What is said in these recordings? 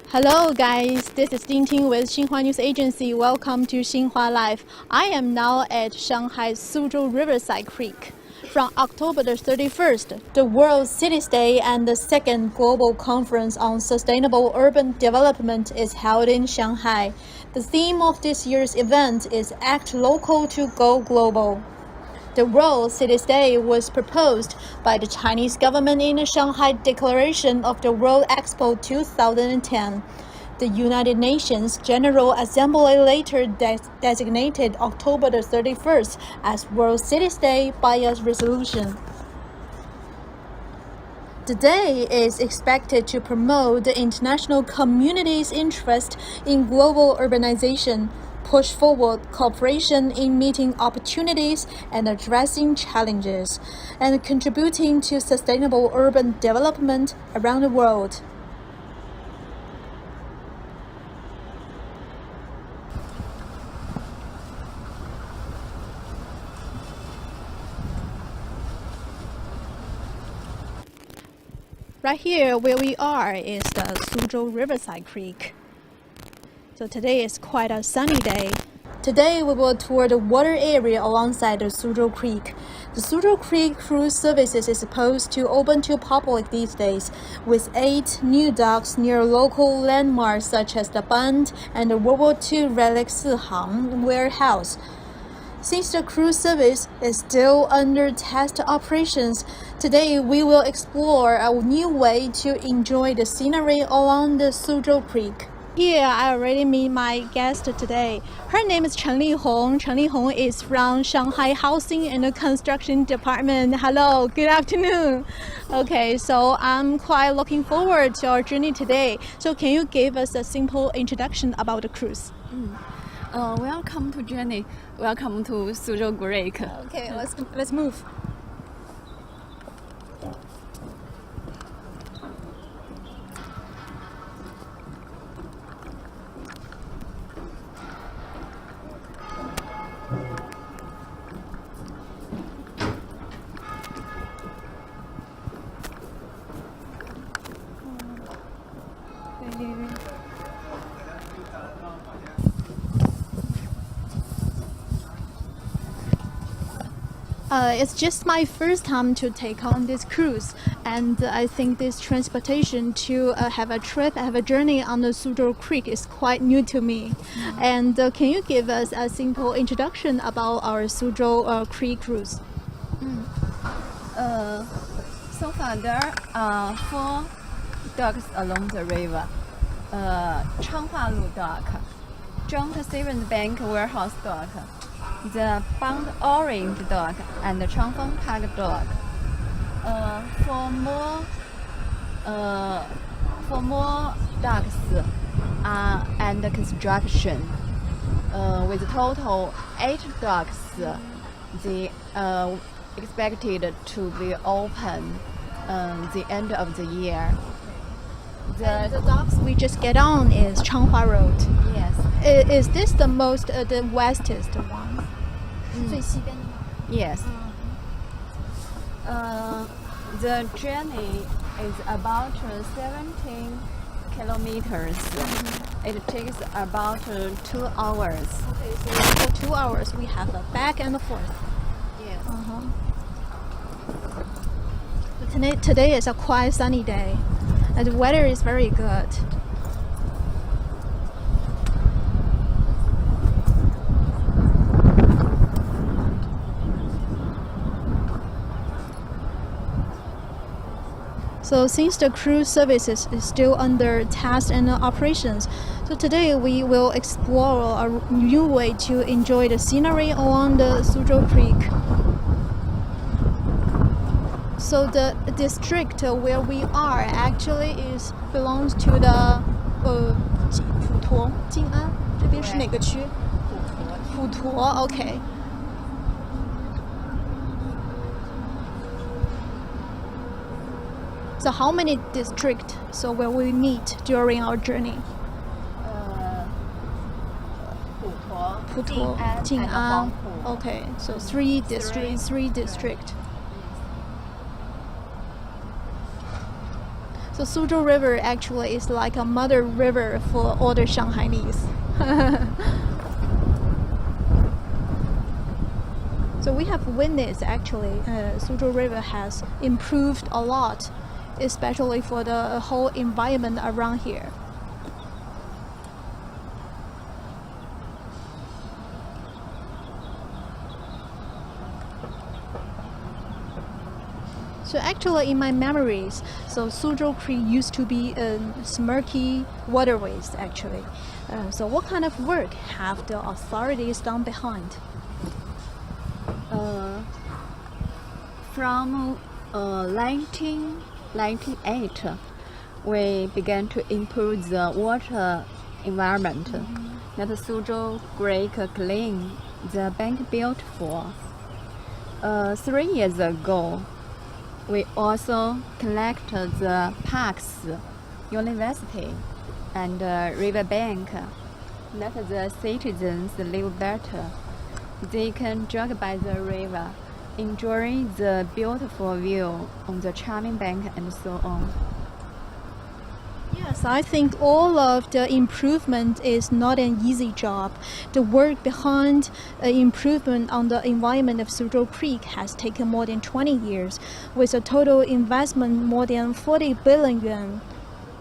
Hello guys, this is Ting with Xinhua News Agency. Welcome to Xinhua Live. I am now at Shanghai's Suzhou Riverside Creek. From October the 31st, the World Cities Day and the second Global Conference on Sustainable Urban Development is held in Shanghai. The theme of this year's event is Act Local to Go Global. The World Cities Day was proposed by the Chinese government in the Shanghai Declaration of the World Expo 2010. The United Nations General Assembly later designated October the 31st as World Cities Day by a resolution. The day is expected to promote the international community's interest in global urbanization, push forward cooperation in meeting opportunities and addressing challenges, and contributing to sustainable urban development around the world. Right here where we are is the Suzhou Riverside Creek. So today is quite a sunny day. Today we will tour the water area alongside the Suzhou Creek. The Suzhou Creek cruise services is supposed to open to public these days, with 8 new docks near local landmarks such as the Bund and the World War II relic Sihang warehouse. Since the cruise service is still under test operations, today we will explore a new way to enjoy the scenery along the Suzhou Creek. Here, I already meet my guest today. Her name is Chen Lihong. Chen Lihong is from Shanghai Housing and Construction Department. Hello, good afternoon. Okay, so I'm quite looking forward to our journey today. So can you give us a simple introduction about the cruise? Welcome to journey. Welcome to Suzhou Creek. Okay, let's move. It's just my first time to take on this cruise, and I think this transportation to have a journey on the Suzhou Creek is quite new to me. And can you give us a simple introduction about our Suzhou Creek cruise? So far there are 4 docks along the river. Changhua Lu dock, Zhonghe Seventh Bank Warehouse dock, the Bund Orange dock, and the Changfeng Park dock. For more docks under construction, with total 8 docks, they expected to be open the end of the year. The docks we just get on is Changhua Road. Yes. Is this the westest one? Yes. The journey is about 17 kilometers. It takes about 2 hours. Okay, so for 2 hours we have a back and a forth. Yes. Today is a quite sunny day, and the weather is very good. So since the cruise services is still under test and operations, so today we will explore a new way to enjoy the scenery along the Suzhou Creek. So the district where we are actually belongs to the 普陀 Jing'an 这边是哪个区？普陀 ，OK。So how many districts will we meet during our journey? 普陀 Jing'an. Okay, so 3 districts. So Suzhou River actually is like a mother river for all the Shanghainese. So we have witnessed actually Suzhou River has improved a lot, especially for the whole environment around here. So actually in my memories, so Suzhou Creek used to be smirky waterways actually. So what kind of work have the authorities done behind? From 1998, we began to improve the water environment. That Suzhou Creek clean, the bank built for. 3 years ago, we also connected the parks, university, and riverbank. Let the citizens live better. They can jog by the river, enjoy the beautiful view on the charming bank and so on. Yes, I think all of the improvement is not an easy job. The work behind improvement on the environment of Suzhou Creek has taken more than 20 years, with a total investment more than 40 billion yuan.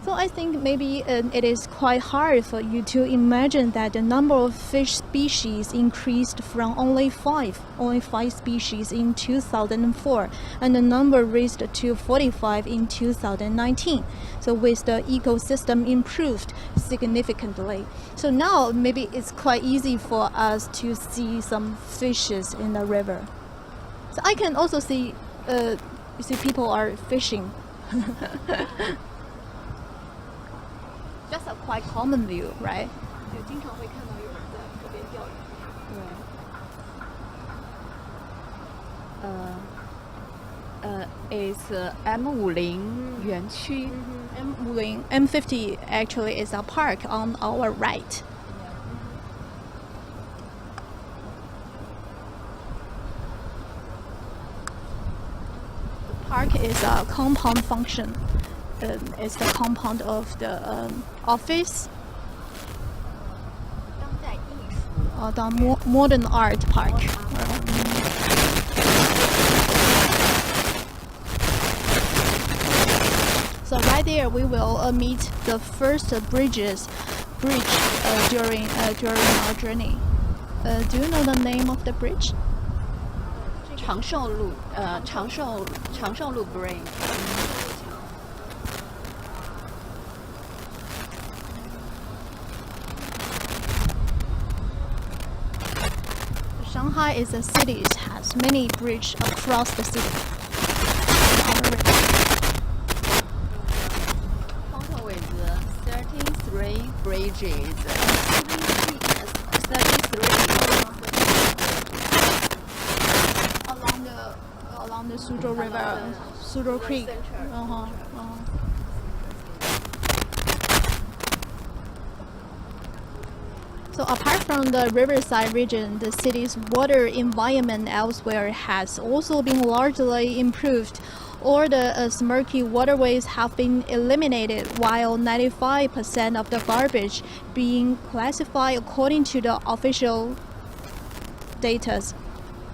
So I think maybe it is quite hard for you to imagine that the number of fish species increased from only five species in 2004, and the number raised to 45 in 2019. So with the ecosystem improved significantly. So now maybe it's quite easy for us to see some fishes in the river. So I can also see people are fishing. Just a quite common view, right? 就经常会看到有人在河边钓鱼。It's M50 园区。M50 actually is a park on our right. The park is a compound function. It's the compound of the office. The modern art park. So right there we will meet the first bridge during our journey. Do you know the name of the bridge? 长寿路Bridge。Shanghai is a city. It has many bridges across the city. Total with 33 bridges. 33 along the Suzhou River, Suzhou Creek. So apart from the riverside region, the city's water environment elsewhere has also been largely improved. All the smirky waterways have been eliminated, while 95% of the garbage being classified according to the official data.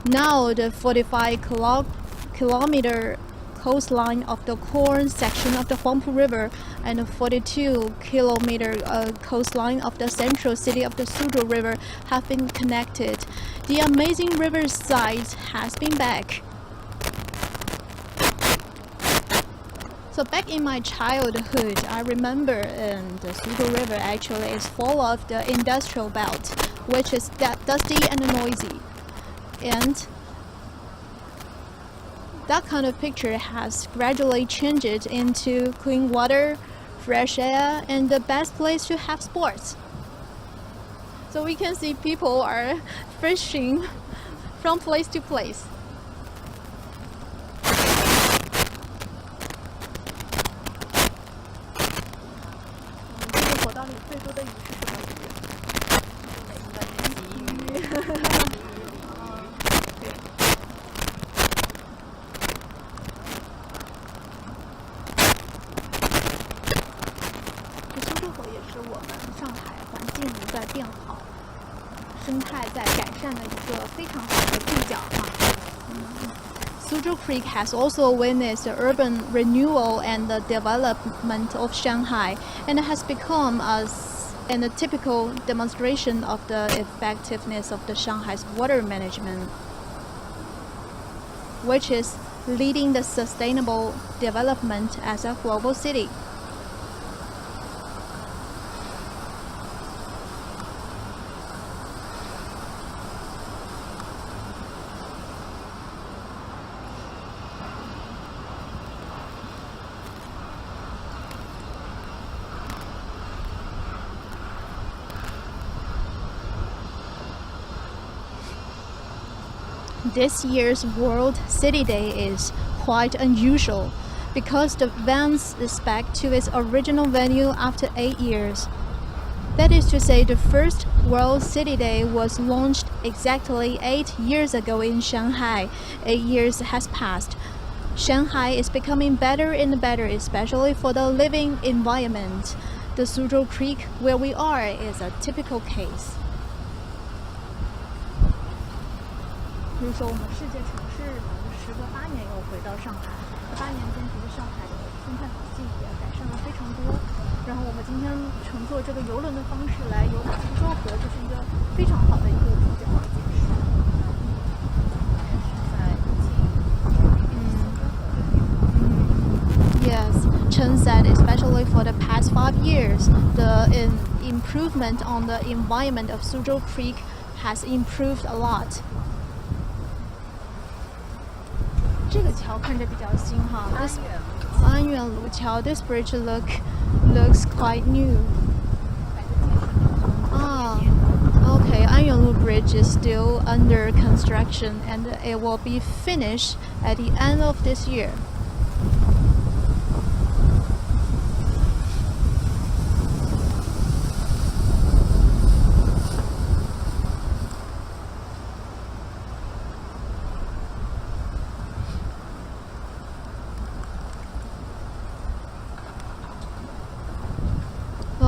Now the 45-kilometer coastline of the core section of the Huangpu River and the 42-kilometer coastline of the central city of the Suzhou River have been connected. The amazing riverside has been back. So back in my childhood, I remember the Suzhou River actually is full of the industrial belt, which is dusty and noisy. And that kind of picture has gradually changed into clean water, fresh air, and the best place to have sports. So we can see people are fishing from place to place. 生态在改善的一个非常好的注脚哈。Suzhou Creek has also witnessed the urban renewal and the development of Shanghai, and has become a typical demonstration of the effectiveness of the Shanghai's water management, which is leading the sustainable development as a global city. This year's World City Day is quite unusual because the event is back to its original venue after 8 years. That is to say, the first World City Day was launched exactly 8 years ago in Shanghai. 8 years has passed. Shanghai is becoming better and better, especially for the living environment. The Suzhou Creek, where we are, is a typical case. 比如说，我们世界城市时隔8年又回到上海，8年间，其实上海的生态环境也改善了非常多。然后我们今天乘坐这个邮轮的方式来游览苏州河，就是一个非常好的一个注脚的解释。Yes, Chen said, especially for the past 5 years, the improvement on the environment of Suzhou Creek has improved a lot. 这个桥看着比较新哈，安远路桥 This bridge looks quite new. Okay, 安远路 bridge is still under construction and it will be finished at the end of this year.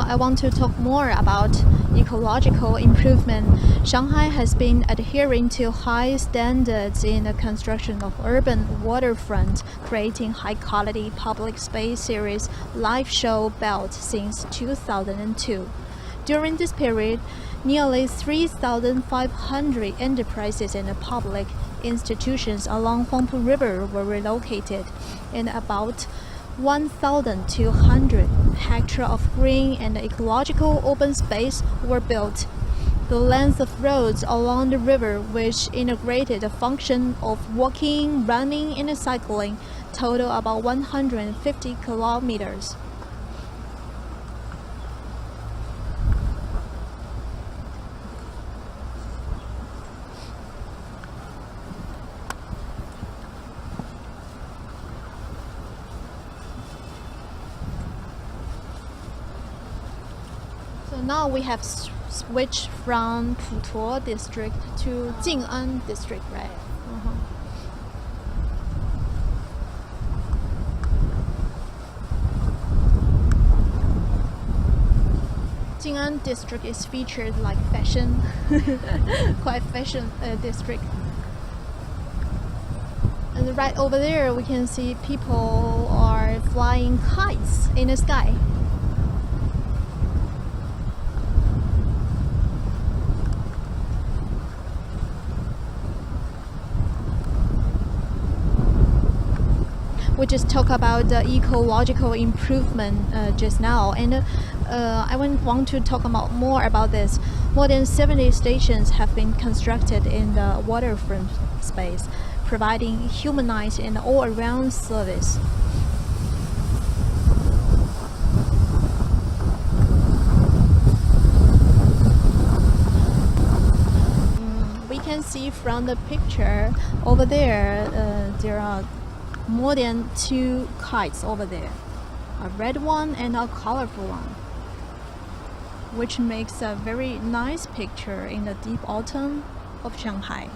I want to talk more about ecological improvement. Shanghai has been adhering to high standards in the construction of urban waterfront, creating high-quality public space series live show belt since 2002. During this period, nearly 3,500 enterprises and public institutions along Suzhou River were relocated, and about 1,200 hectares of green and ecological open space were built. The length of roads along the river, which integrated the function of walking, running, and cycling, total about 150 kilometers. Now we have switched from Putuo district to Jing'an district, right? Jing'an district is featured like fashion, quite fashion district. And right over there we can see people are flying kites in the sky. We just talked about the ecological improvement just now, and I want to talk more about this. More than 70 stations have been constructed in the waterfront space, providing humanized and all-around service. We can see from the picture over there, there are more than 2 kites over there, a red one and a colorful one, which makes a very nice picture in the deep autumn of Shanghai.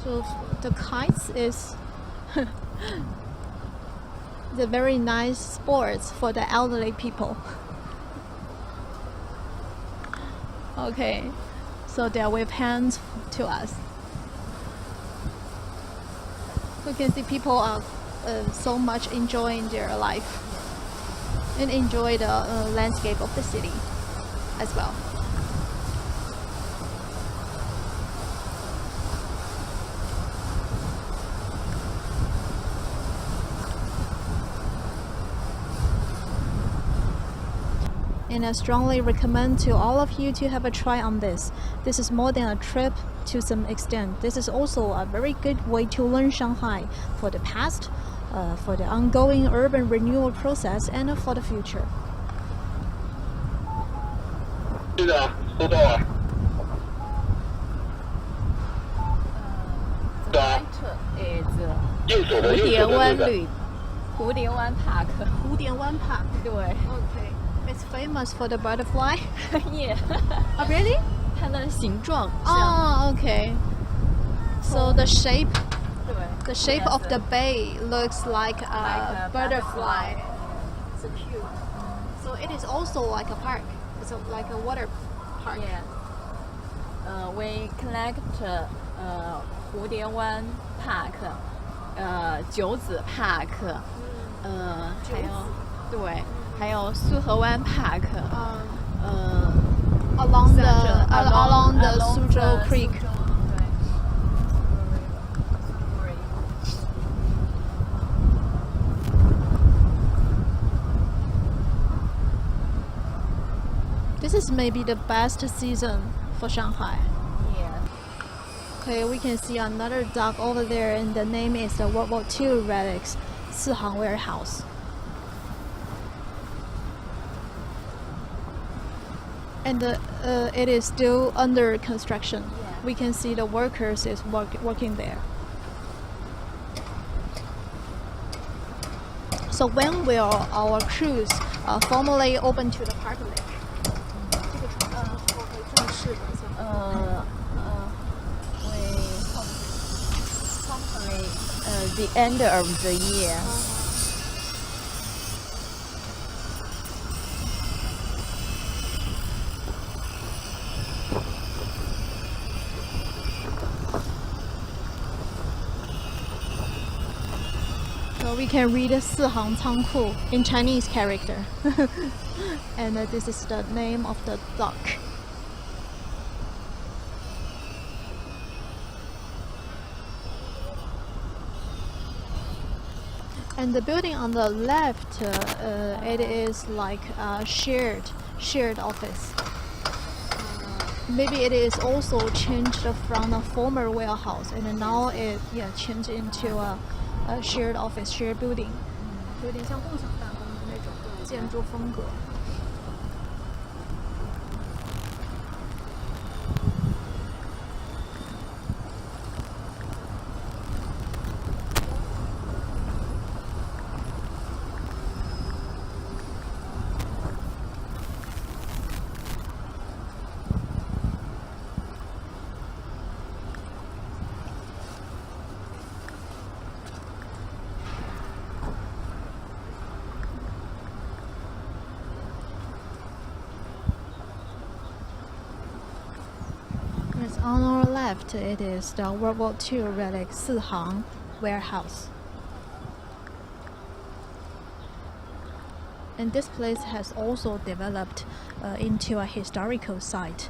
So the kites is the very nice sports for the elderly people. Okay, so they wave hands to us. We can see people are so much enjoying their life and enjoy the landscape of the city as well. And I strongly recommend to all of you to have a try on this. This is more than a trip to some extent. This is also a very good way to learn Shanghai for the past, for the ongoing urban renewal process, and for the future. The is 蝴蝶湾绿，蝴蝶湾 Park。蝴蝶湾 Park. 对 Okay. It's famous for the butterfly. ，Yeah， Oh, really? 它的形状像 Oh, okay. So the shape 对 the shape of the bay looks like a a butterfly. butterfly. So cute. So it is also like a park. It's like a water park. Yeah. We collect 蝴蝶湾 Park，九子 Park，还有对，还有苏河湾 Park， Along the along the Suzhou Creek. This is maybe the best season for Shanghai. Yeah. Okay, we can see another dock over there, and the name is the World War II relics, Xinhua warehouse. And it is still under construction. Yeah. We can see the workers is working there. So when will our cruise formally open to the public? we hopefully the end of the year. So we can read 四行仓库 in Chinese character. And this is the name of the dock. And the building on the left, it is like a shared office. Maybe it is also changed from a former warehouse, and now it changed into a shared office, shared building. 有点像共享办公的那种建筑风格。On our left, it is the World War II relic 四行 warehouse. And this place has also developed into a historical site.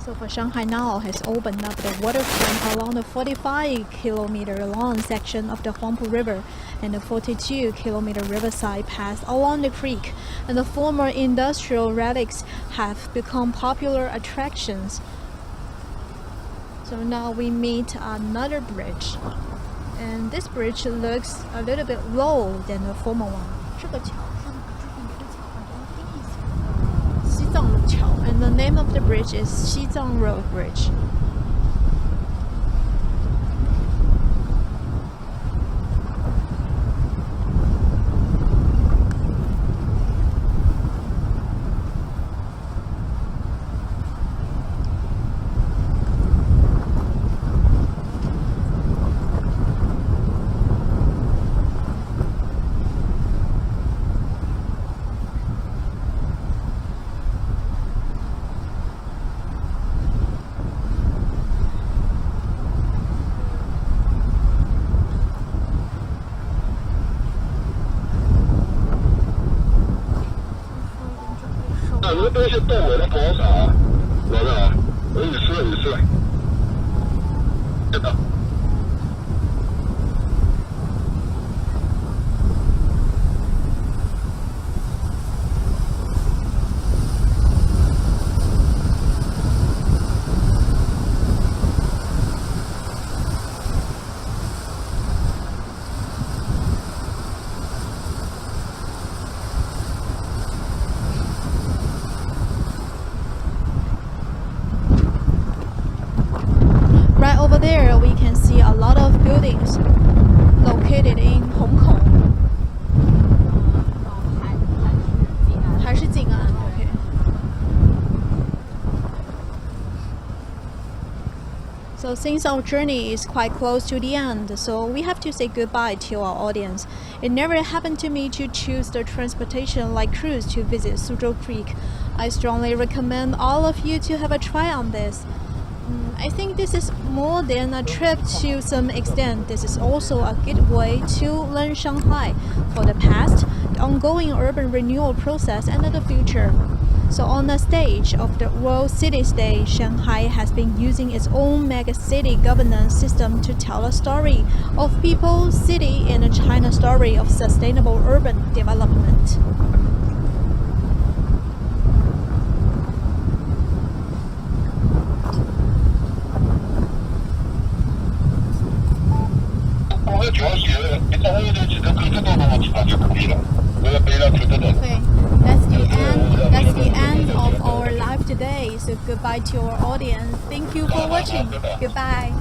So for Shanghai now has opened up the waterfront along the 45-kilometer long section of the Huangpu River and the 42-kilometer riverside path along the creek, and the former industrial relics have become popular attractions. So now we meet another bridge, and this bridge looks a little bit low than the former one. 这个桥是西藏路桥 and the name of the bridge is Xizang Road Bridge. 那些动物的多少？老大，你是，真的。Right over there, we can see a lot of buildings located in Hong Kong. 还是静安 ，OK. So since our journey is quite close to the end, so we have to say goodbye to our audience. It never happened to me to choose the transportation like cruise to visit Suzhou Creek. I strongly recommend all of you to have a try on this. I think this is more than a trip to some extent. This is also a good way to learn Shanghai for the past, the ongoing urban renewal process, and the future. So on the stage of the World Cities Day, Shanghai has been using its own mega-city governance system to tell a story of people, city, and a China story of sustainable urban development. Okay, that's the end of our live today. So goodbye to our audience. Thank you for watching. Goodbye.